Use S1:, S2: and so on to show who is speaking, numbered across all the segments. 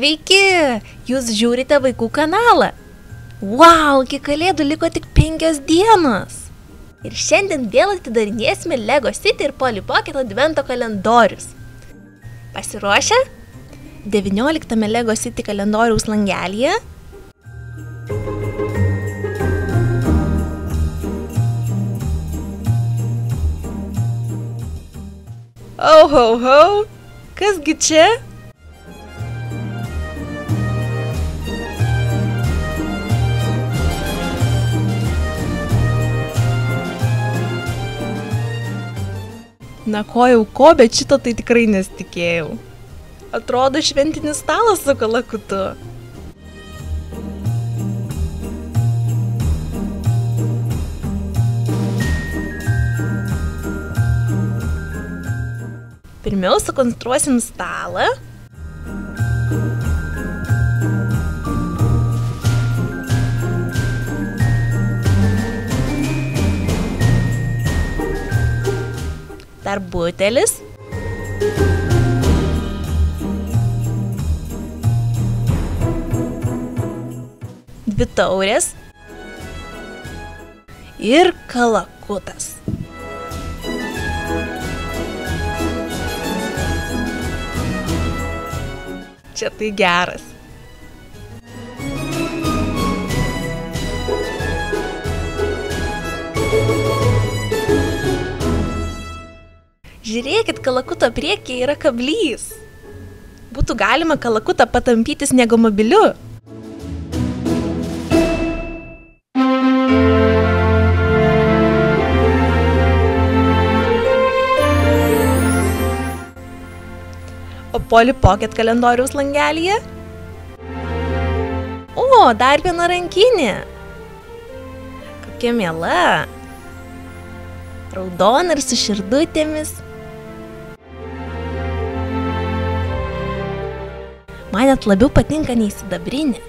S1: Sveiki! Jūs žiūrite vaikų kanalą. Wow, iki kalėdų liko tik 5 dienos. Ir šiandien vėl atidarinėsime Lego City ir Polly Pocket advento kalendorius. Pasiruošę? 19 Lego City kalendoriaus langelyje. Oh, ho, ho! Kasgi čia? Na ko, bet šito tai tikrai nesitikėjau. Atrodo šventinis stalas su kalakutu. Pirmiau sukonstruosim stalą. Dar butelis. Dvi taurės. Ir kalakutas. Čia tai geras. Žiūrėkit, kalakuto priekyje yra kablys. Būtų galima kalakutą patampyti sniegomobiliu. O Polly Pocket kalendoriaus langelyje? O, dar viena rankinė. Kokia miela. Raudona ir su širdutėmis. Man net labiau patinka nei sidabrinė.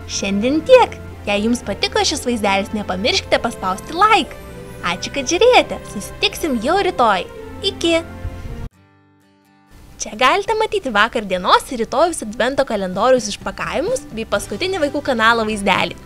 S1: Šiandien tiek. Jei jums patiko šis vaizdelis, nepamirškite paspausti like. Ačiū, kad žiūrėjote. Susitiksim jau rytoj. Iki! Čia galite matyti vakar dienos ir rytojus advento kalendoriaus išpakavimus bei paskutinį vaikų kanalo vaizdelį.